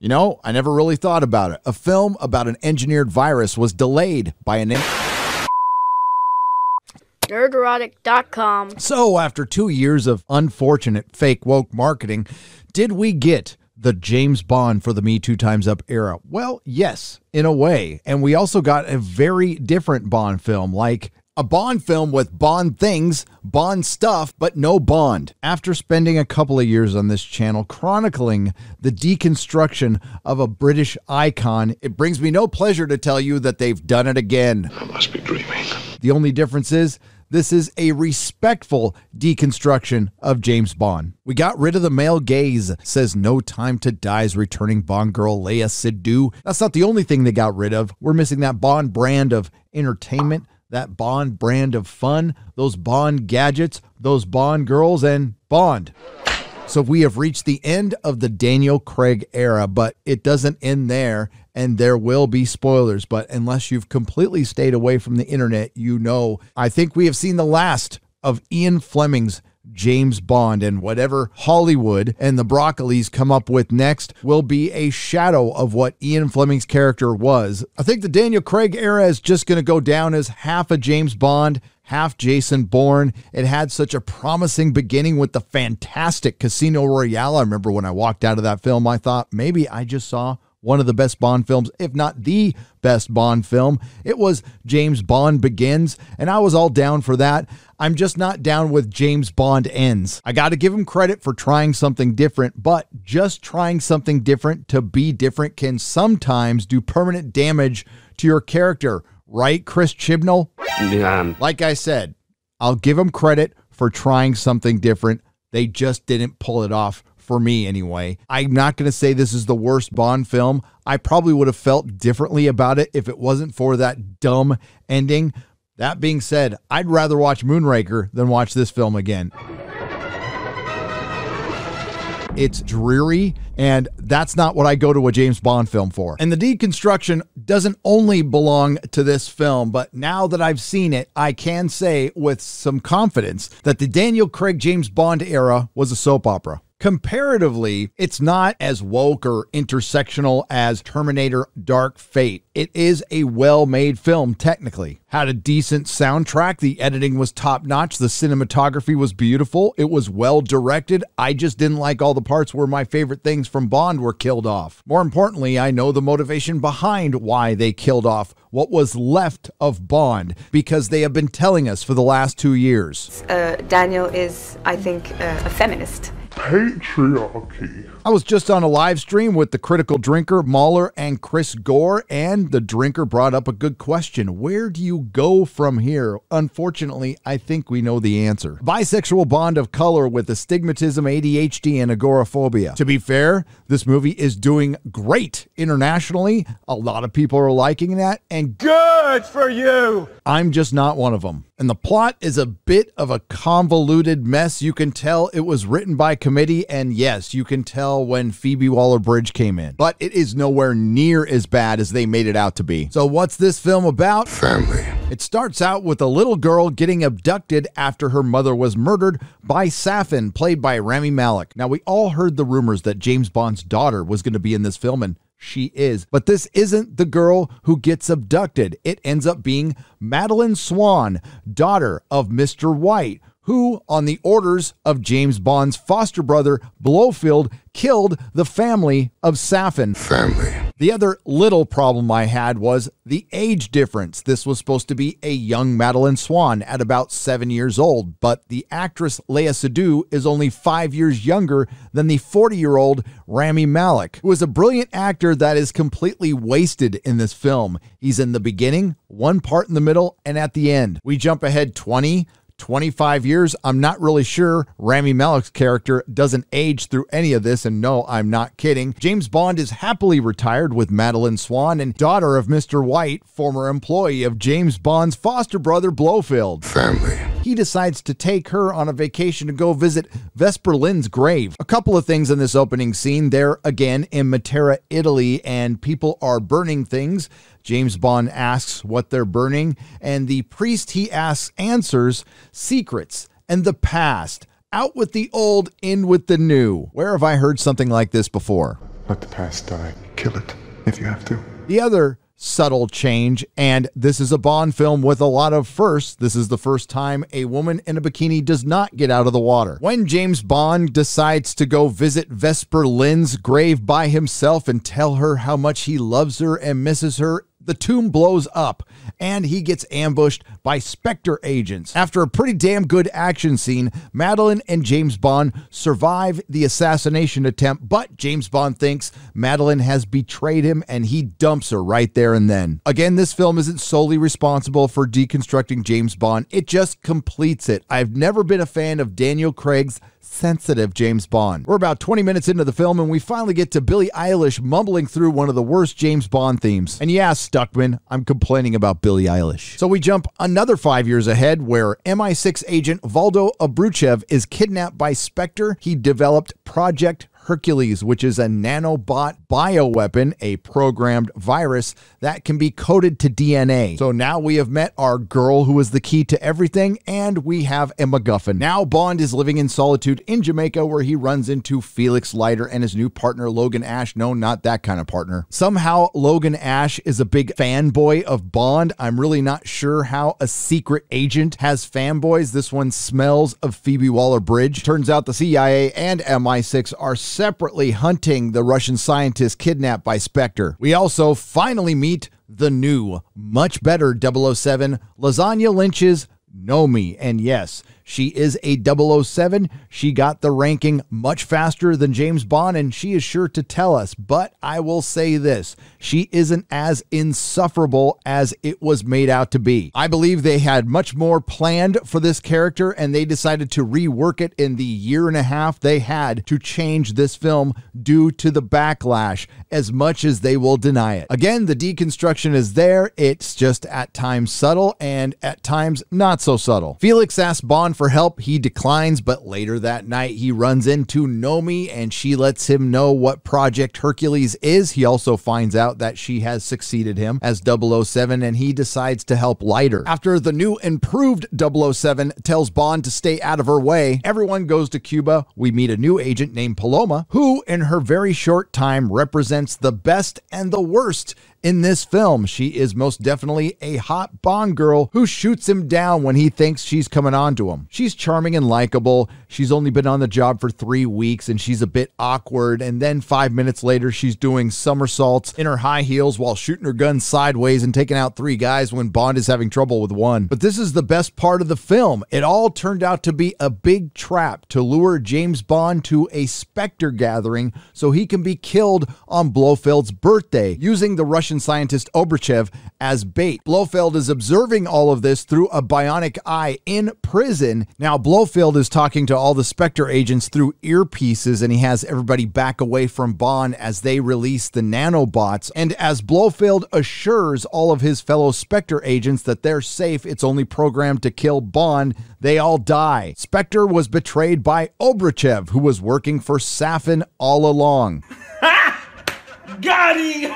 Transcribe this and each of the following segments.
You know, I never really thought about it. A film about an engineered virus was delayed by an... Nerdrotic.com. So, after 2 years of unfortunate fake woke marketing, did we get the James Bond for the Me Too Time's Up era? Well, yes, in a way. And we also got a very different Bond film, like a Bond film with Bond things, Bond stuff, but no Bond. After spending a couple of years on this channel chronicling the deconstruction of a British icon, it brings me no pleasure to tell you that they've done it again. I must be dreaming. The only difference is, this is a respectful deconstruction of James Bond. We got rid of the male gaze, says No Time to Die's returning Bond girl Léa Seydoux. That's not the only thing they got rid of. We're missing that Bond brand of entertainment, that Bond brand of fun, those Bond gadgets, those Bond girls, and Bond. So we have reached the end of the Daniel Craig era, but it doesn't end there, and there will be spoilers. But unless you've completely stayed away from the internet, you know, I think we have seen the last of Ian Fleming's James Bond, and whatever Hollywood and the Broccolis come up with next will be a shadow of what Ian Fleming's character was. I think the Daniel Craig era is just going to go down as half a James Bond, half Jason Bourne. It had such a promising beginning with the fantastic Casino Royale. I remember when I walked out of that film, I thought maybe I just saw one of the best Bond films, if not the best Bond film. It was James Bond Begins, and I was all down for that. I'm just not down with James Bond Ends. I got to give him credit for trying something different, but just trying something different to be different can sometimes do permanent damage to your character. Right, Chris Chibnall? Yeah. Like I said, I'll give him credit for trying something different. They just didn't pull it off. For me, anyway. I'm not going to say this is the worst Bond film. I probably would have felt differently about it if it wasn't for that dumb ending. That being said, I'd rather watch Moonraker than watch this film again. It's dreary, and that's not what I go to a James Bond film for. And the deconstruction doesn't only belong to this film, but now that I've seen it, I can say with some confidence that the Daniel Craig James Bond era was a soap opera. Comparatively, it's not as woke or intersectional as Terminator Dark Fate. It is a well-made film, technically. Had a decent soundtrack, the editing was top-notch, the cinematography was beautiful, it was well-directed. I just didn't like all the parts where my favorite things from Bond were killed off. More importantly, I know the motivation behind why they killed off what was left of Bond, because they have been telling us for the last 2 years. Daniel is, I think, a feminist. Patriarchy. I was just on a live stream with the Critical Drinker, Mahler, and Chris Gore, and the drinker brought up a good question. Where do you go from here? Unfortunately, I think we know the answer. Bisexual Bond of color with astigmatism, ADHD, and agoraphobia. To be fair, this movie is doing great internationally. A lot of people are liking that, and good for you! I'm just not one of them. And the plot is a bit of a convoluted mess. You can tell it was written by committee, and yes, you can tell when Phoebe Waller-Bridge came in. But it is nowhere near as bad as they made it out to be. So what's this film about? Family. It starts out with a little girl getting abducted after her mother was murdered by Safin, played by Rami Malek. Now, we all heard the rumors that James Bond's daughter was going to be in this film, and she is. But this isn't the girl who gets abducted. It ends up being Madeline Swan, daughter of Mr. White, who, on the orders of James Bond's foster brother, Blofeld, killed the family of Safin. Family. The other little problem I had was the age difference. This was supposed to be a young Madeline Swan at about 7 years old, but the actress Léa Seydoux is only 5 years younger than the 40-year-old Rami Malek, who is a brilliant actor that is completely wasted in this film. He's in the beginning, one part in the middle, and at the end. We jump ahead 25 years, I'm not really sure. Rami Malek's character doesn't age through any of this, and no, I'm not kidding. James Bond is happily retired with Madeline Swan, and daughter of Mr. White, former employee of James Bond's foster brother Blofeld. Family. He decides to take her on a vacation to go visit Vesper Lynd's grave. A couple of things in this opening scene. They're again in Matera, Italy, and people are burning things. James Bond asks what they're burning, and the priest he asks answers secrets and the past. Out with the old, in with the new. Where have I heard something like this before? Let the past die. Kill it if you have to. The other subtle change, and this is a Bond film with a lot of firsts. This is the first time a woman in a bikini does not get out of the water. When James Bond decides to go visit Vesper Lynd's grave by himself and tell her how much he loves her and misses her, the tomb blows up and he gets ambushed by Spectre agents. After a pretty damn good action scene, Madeline and James Bond survive the assassination attempt, but James Bond thinks Madeline has betrayed him and he dumps her right there and then. Again, this film isn't solely responsible for deconstructing James Bond, it just completes it. I've never been a fan of Daniel Craig's sensitive James Bond. We're about 20 minutes into the film and we finally get to Billie Eilish mumbling through one of the worst James Bond themes. And yeah, Stuckman, I'm complaining about Billie Eilish. So we jump another 5 years ahead where MI6 agent Valdo Abruchev is kidnapped by Spectre. He developed Project Hercules, which is a nanobot bioweapon, a programmed virus that can be coded to DNA. So now we have met our girl who is the key to everything, and we have a MacGuffin. Now Bond is living in solitude in Jamaica, where he runs into Felix Leiter and his new partner Logan Ash. No, not that kind of partner. Somehow Logan Ash is a big fanboy of Bond. I'm really not sure how a secret agent has fanboys. This one smells of Phoebe Waller-Bridge. Turns out the CIA and MI6 are separately hunting the Russian scientist kidnapped by Spectre. We also finally meet the new, much better 007, Lasagna Lynch's Nomi. And yes, she is a 007. She got the ranking much faster than James Bond, and she is sure to tell us. But I will say this, she isn't as insufferable as it was made out to be. I believe they had much more planned for this character, and they decided to rework it in the year and a half they had to change this film due to the backlash, as much as they will deny it. Again, the deconstruction is there. It's just at times subtle and at times not so subtle. Felix asks Bond for help. He declines, but later that night he runs into Nomi and she lets him know what Project Hercules is. He also finds out that she has succeeded him as 007 and he decides to help Leiter. After the new improved 007 tells Bond to stay out of her way, everyone goes to Cuba. We meet a new agent named Paloma, who in her very short time represents the best and the worst in this film. She is most definitely a hot Bond girl who shoots him down when he thinks she's coming on to him. She's charming and likable. She's only been on the job for 3 weeks and she's a bit awkward. And then 5 minutes later, she's doing somersaults in her high heels while shooting her gun sideways and taking out 3 guys when Bond is having trouble with 1. But this is the best part of the film. It all turned out to be a big trap to lure James Bond to a Spectre gathering so he can be killed on Blofeld's birthday, using the Russian scientist Obruchev as bait. Blofeld is observing all of this through a bionic eye in prison. Now Blofeld is talking to all the Spectre agents through earpieces and he has everybody back away from Bond as they release the nanobots. And as Blofeld assures all of his fellow Spectre agents that they're safe, it's only programmed to kill Bond, they all die. Spectre was betrayed by Obruchev, who was working for Safin all along. Got him!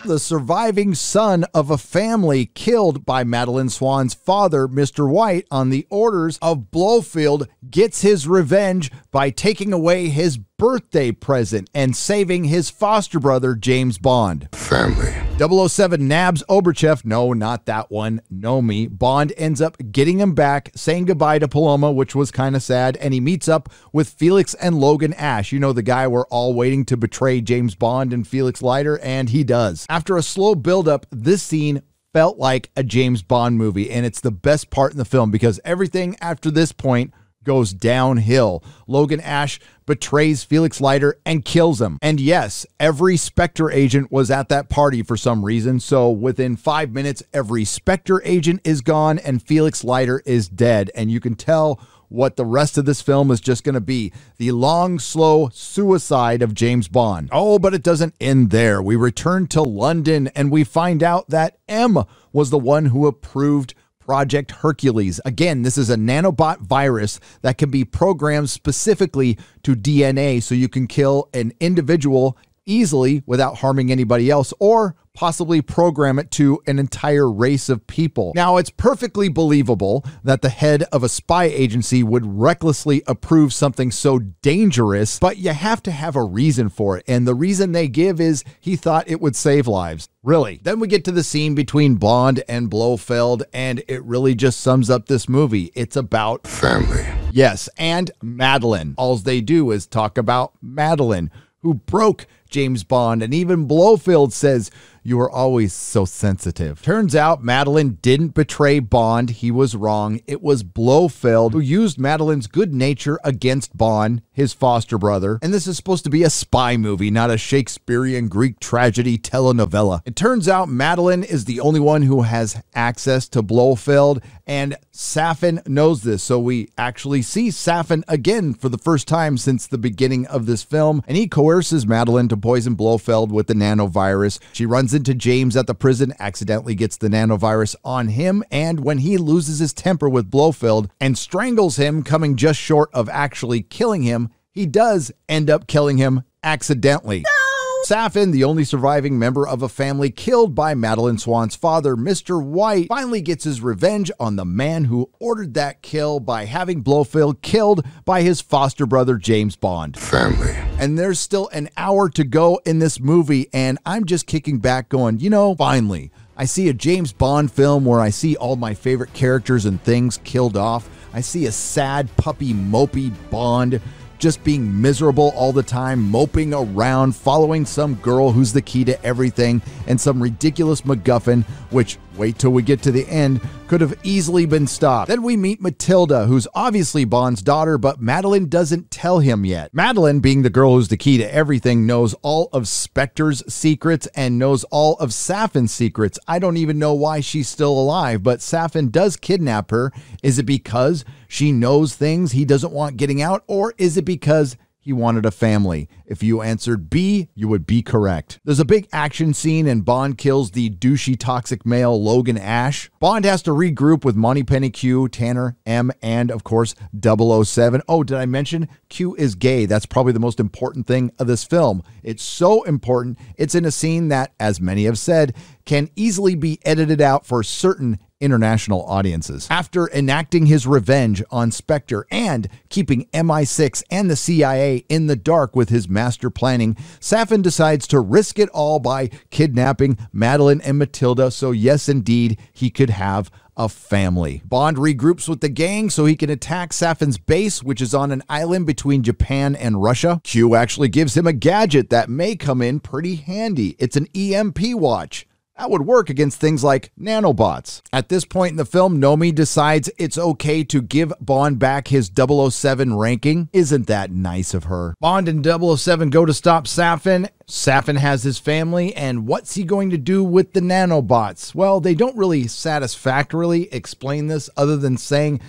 The surviving son of a family killed by Madeline Swan's father, Mr. White, on the orders of Blofeld, gets his revenge by taking away his birthday present and saving his foster brother, James Bond. Family. 007 nabs Obruchev. No, not that one. Nomi. Bond ends up getting him back, saying goodbye to Paloma, which was kind of sad, and he meets up with Felix and Logan Ash. You know, the guy we're all waiting to betray James Bond and Felix Leiter, and he does. After a slow buildup, this scene felt like a James Bond movie, and it's the best part in the film because everything after this point goes downhill. Logan Ash betrays Felix Leiter and kills him. And yes, every Spectre agent was at that party for some reason. So within 5 minutes, every Spectre agent is gone and Felix Leiter is dead. And you can tell what the rest of this film is just going to be. The long, slow suicide of James Bond. Oh, but it doesn't end there. We return to London and we find out that M was the one who approved Project Hercules. Again, this is a nanobot virus that can be programmed specifically to DNA so you can kill an individual easily without harming anybody else, or possibly program it to an entire race of people. Now, it's perfectly believable that the head of a spy agency would recklessly approve something so dangerous, but you have to have a reason for it. And the reason they give is he thought it would save lives. Really. Then we get to the scene between Bond and Blofeld, and it really just sums up this movie. It's about Family. yes, and Madeline. All they do is talk about Madeline, who broke James Bond, and even Blofeld says, "You were always so sensitive." Turns out Madeline didn't betray Bond. He was wrong. It was Blofeld who used Madeline's good nature against Bond, his foster brother. And this is supposed to be a spy movie, not a Shakespearean Greek tragedy telenovela. It turns out Madeline is the only one who has access to Blofeld, and Safin knows this. So we actually see Safin again for the first time since the beginning of this film, and he coerces Madeline to poison Blofeld with the nanovirus. She runs into James at the prison, accidentally gets the nanovirus on him, and when he loses his temper with Blofeld and strangles him, coming just short of actually killing him, he does end up killing him accidentally. Safin, the only surviving member of a family killed by Madeline Swan's father, Mr. White, finally gets his revenge on the man who ordered that kill by having Blofeld killed by his foster brother, James Bond. Family. And there's still an hour to go in this movie, and I'm just kicking back going, you know, finally, I see a James Bond film where I see all my favorite characters and things killed off. I see a sad, puppy, mopey Bond just being miserable all the time, moping around, following some girl who's the key to everything, and some ridiculous MacGuffin, which, wait till we get to the end, could have easily been stopped. Then we meet Matilda, who's obviously Bond's daughter, but Madeline doesn't tell him yet. Madeline, being the girl who's the key to everything, knows all of Spectre's secrets and knows all of Safin's secrets. I don't even know why she's still alive, but Safin does kidnap her. Is it because she knows things he doesn't want getting out, or is it because he wanted a family? If you answered B, you would be correct. There's a big action scene and Bond kills the douchey toxic male Logan Ash. Bond has to regroup with Moneypenny Q, Tanner M, and of course 007. Oh, did I mention Q is gay? That's probably the most important thing of this film. It's so important. It's in a scene that, as many have said, can easily be edited out for certain international audiences. After enacting his revenge on Spectre and keeping MI6 and the CIA in the dark with his master planning, Safin decides to risk it all by kidnapping Madeline and Matilda, so yes, indeed, he could have a family. Bond regroups with the gang so he can attack Safin's base, which is on an island between Japan and Russia. Q actually gives him a gadget that may come in pretty handy. It's an EMP watch. That would work against things like nanobots. At this point in the film, Nomi decides it's okay to give Bond back his 007 ranking. Isn't that nice of her? Bond and 007 go to stop Safin. Safin has his family, and what's he going to do with the nanobots? Well, they don't really satisfactorily explain this other than saying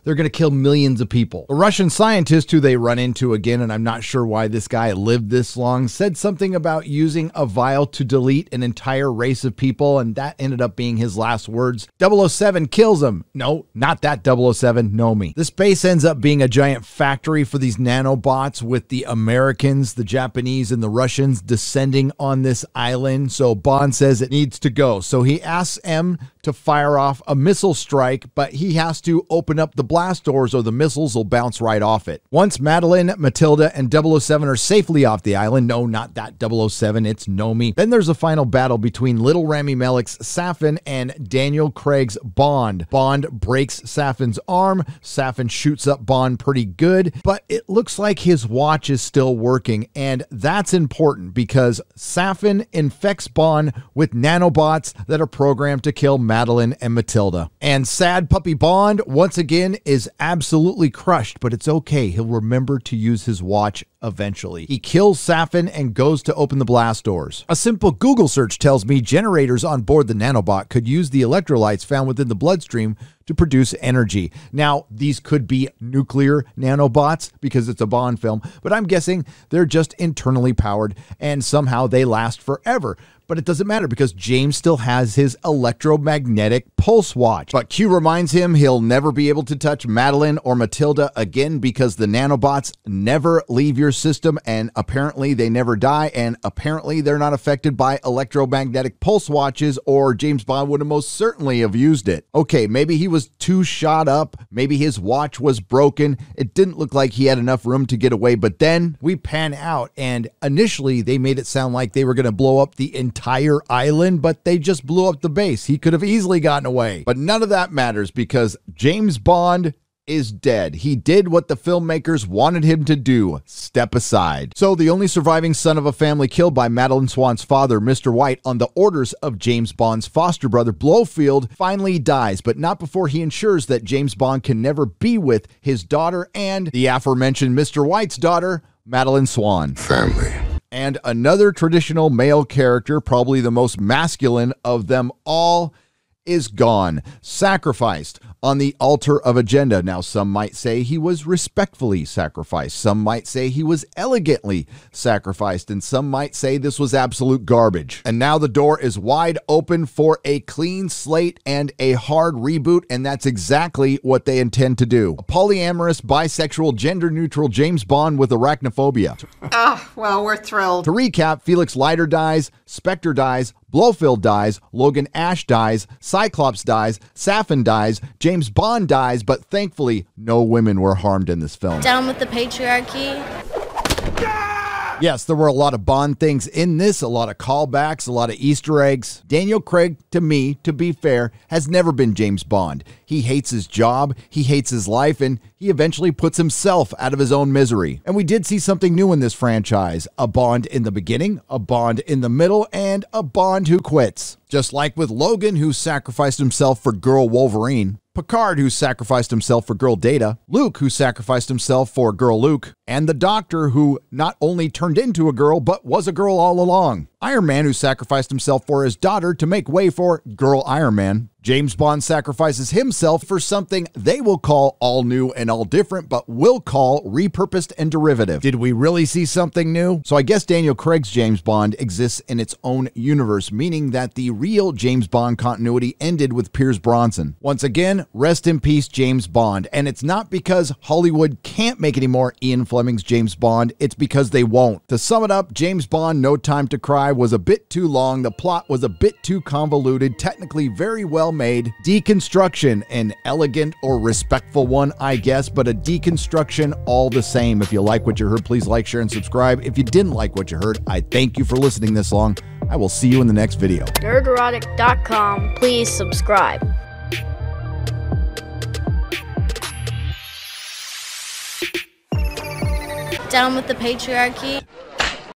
they're going to kill millions of people. A Russian scientist who they run into again, and I'm not sure why this guy lived this long, said something about using a vial to delete an entire race of people, and that ended up being his last words. 007 kills him. No, not that 007, Nomi. This base ends up being a giant factory for these nanobots with the Americans, the Japanese, and the Russians descending on this island. So Bond says it needs to go. So he asks M to fire off a missile strike, but he has to open up the blast doors or the missiles will bounce right off it. Once Madeline, Matilda, and 007 are safely off the island, no, not that 007, it's Nomi. Then there's a final battle between Little Rami Malek's Safin and Daniel Craig's Bond. Bond breaks Safin's arm. Safin shoots up Bond pretty good, but it looks like his watch is still working, and that's important because Safin infects Bond with nanobots that are programmed to kill Madeline and Matilda. And sad puppy Bond, once again, is absolutely crushed, but it's okay. He'll remember to use his watch eventually. He kills Safin and goes to open the blast doors. A simple Google search tells me generators on board the nanobot could use the electrolytes found within the bloodstream to to produce energy. Now, these could be nuclear nanobots because it's a Bond film, but I'm guessing they're just internally powered and somehow they last forever. But it doesn't matter because James still has his electromagnetic pulse watch. But Q reminds him he'll never be able to touch Madeline or Matilda again because the nanobots never leave your system, and apparently they never die, and apparently they're not affected by electromagnetic pulse watches, or James Bond would have most certainly have used it. Okay, maybe he was too shot up. Maybe his watch was broken. It didn't look like he had enough room to get away, but then we pan out, and initially they made it sound like they were going to blow up the entire island, but they just blew up the base. He could have easily gotten away. But none of that matters because James Bond is dead. He did what the filmmakers wanted him to do, step aside. So the only surviving son of a family killed by Madeline Swan's father, Mr. White, on the orders of James Bond's foster brother Blofeld, finally dies, but not before he ensures that James Bond can never be with his daughter and the aforementioned Mr. White's daughter, Madeline Swan. Family. And another traditional male character, probably the most masculine of them all, is gone, sacrificed on the altar of agenda. Now, some might say he was respectfully sacrificed. Some might say he was elegantly sacrificed. And some might say this was absolute garbage. And now the door is wide open for a clean slate and a hard reboot. And that's exactly what they intend to do. A polyamorous, bisexual, gender-neutral James Bond with arachnophobia. Well, we're thrilled. To recap, Felix Leiter dies, Spectre dies, Blofeld dies, Logan Ash dies, Cyclops dies, Safin dies, James Bond dies, but thankfully no women were harmed in this film. Down with the patriarchy. Yes, there were a lot of Bond things in this, a lot of callbacks, a lot of Easter eggs. Daniel Craig, to me, to be fair, has never been James Bond. He hates his job, he hates his life, and he eventually puts himself out of his own misery. And we did see something new in this franchise. A Bond in the beginning, a Bond in the middle, and a Bond who quits. Just like with Logan, who sacrificed himself for girl Wolverine. Picard, who sacrificed himself for girl Data, Luke, who sacrificed himself for girl Luke, and the Doctor, who not only turned into a girl, but was a girl all along. Iron Man, who sacrificed himself for his daughter to make way for girl Iron Man. James Bond sacrifices himself for something they will call all new and all different, but will call repurposed and derivative. Did we really see something new? So I guess Daniel Craig's James Bond exists in its own universe, meaning that the real James Bond continuity ended with Pierce Brosnan. Once again, rest in peace, James Bond. And it's not because Hollywood can't make any more Ian Fleming's James Bond, it's because they won't. To sum it up, James Bond No Time to Cry was a bit too long, the plot was a bit too convoluted, technically very well made. Deconstruction, an elegant or respectful one, I guess, but a deconstruction all the same. If you like what you heard, please like, share, and subscribe. If you didn't like what you heard, I thank you for listening this long. I will see you in the next video. Nerdrotic.com. Please subscribe. Down with the patriarchy.